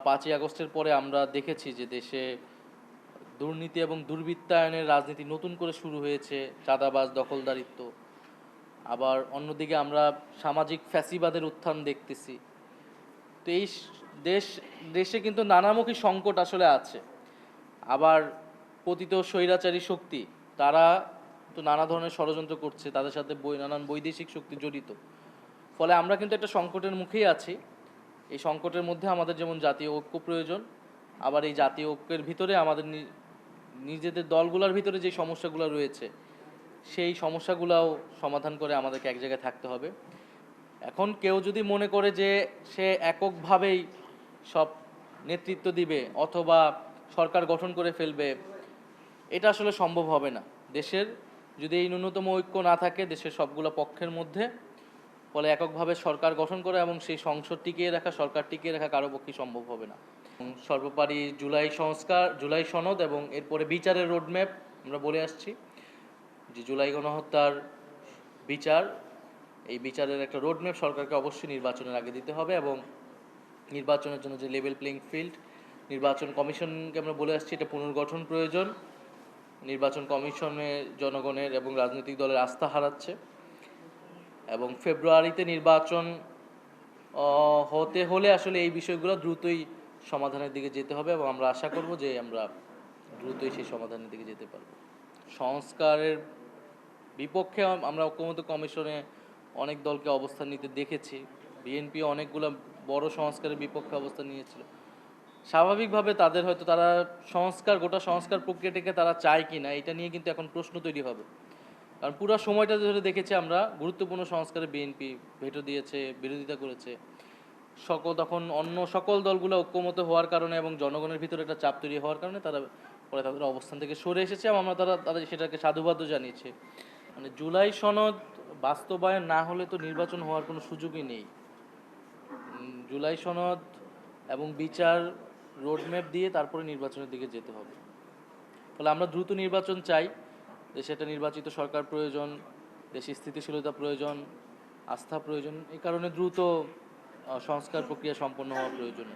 5ই আগস্টের পরে আমরা দেখেছি যে দেশে দুর্নীতি এবং দুর্বৃত্তায়নের রাজনীতি নতুন করে শুরু হয়েছে, চাঁদাবাজ, দখলদারিত্ব। আবার অন্যদিকে আমরা সামাজিক ফ্যাসিবাদের উত্থান দেখতেছি। তো এই দেশ দেশে কিন্তু নানামুখী সংকট আসলে আছে। আবার পতিত স্বৈরাচারী শক্তি, তারা তো নানা ধরনের ষড়যন্ত্র করছে, তাদের সাথে নানান বৈদেশিক শক্তি জড়িত। ফলে আমরা কিন্তু একটা সংকটের মুখেই আছি। এই সংকটের মধ্যে আমাদের যেমন জাতীয় ঐক্য প্রয়োজন, আবার এই জাতীয় ঐক্যের ভিতরে আমাদের নিজেদের দলগুলোর ভিতরে যে সমস্যাগুলো রয়েছে সেই সমস্যাগুলোও সমাধান করে আমাদেরকে এক জায়গায় থাকতে হবে। এখন কেউ যদি মনে করে যে সে এককভাবেই সব নেতৃত্ব দিবে অথবা সরকার গঠন করে ফেলবে, এটা আসলে সম্ভব হবে না। দেশের যদি এই ন্যূনতম ঐক্য না থাকে দেশের সবগুলো পক্ষের মধ্যে, ফলে এককভাবে সরকার গঠন করা এবং সেই সংসদ টিকিয়ে রাখা, সরকার টিকিয়ে রাখা কারো পক্ষে সম্ভব হবে না। সর্বোপরি জুলাই সনদ এবং এরপরে বিচারের রোডম্যাপ আমরা বলে আসছি যে জুলাই গণহত্যার বিচার, এই বিচারের একটা রোডম্যাপ সরকারকে অবশ্যই নির্বাচনের আগে দিতে হবে এবং নির্বাচনের জন্য যে লেভেল প্লেইং ফিল্ড, নির্বাচন কমিশনকে আমরা বলে আসছি এটা পুনর্গঠন প্রয়োজন। নির্বাচন কমিশনে জনগণের এবং রাজনৈতিক দলের আস্থা হারাচ্ছে এবং ফেব্রুয়ারিতে নির্বাচন হতে হলে আসলে এই বিষয়গুলো দ্রুতই সমাধানের দিকে যেতে হবে এবং আমরা আশা করব যে আমরা দ্রুতই সেই সমাধানের দিকে যেতে পারব। সংস্কারের বিপক্ষে আমরা ঐক্যমত্য কমিশনে অনেক দলকে অবস্থান নিতে দেখেছি। বিএনপি অনেকগুলো বড় সংস্কারের বিপক্ষে অবস্থান নিয়েছিল। স্বাভাবিকভাবে তাদের হয়তো তারা গোটা সংস্কার প্রক্রিয়াটিকে তারা চায় কি না এটা নিয়ে কিন্তু এখন প্রশ্ন তৈরি হবে। কারণ পুরো সময়টা ধরে দেখেছি আমরা গুরুত্বপূর্ণ সংস্কারে বিএনপি ভেটো দিয়েছে, বিরোধিতা করেছে। তখন অন্য সকল দলগুলো ঐক্যমত হওয়ার কারণে এবং জনগণের ভিতরে একটা চাপ তৈরি হওয়ার কারণে তারা পরে তাদের অবস্থান থেকে সরে এসেছে এবং আমরা তাদের সেটাকে সাধুবাদও জানিয়েছে। মানে জুলাই সনদ বাস্তবায়ন না হলে তো নির্বাচন হওয়ার কোনো সুযোগই নেই। জুলাই সনদ এবং বিচার রোডম্যাপ দিয়ে তারপরে নির্বাচনের দিকে যেতে হবে। ফলে আমরা দ্রুত নির্বাচন চাই। দেশে একটা নির্বাচিত সরকার প্রয়োজন, দেশে স্থিতিশীলতা প্রয়োজন, আস্থা প্রয়োজন। এই কারণে দ্রুত সংস্কার প্রক্রিয়া সম্পন্ন হওয়া প্রয়োজন।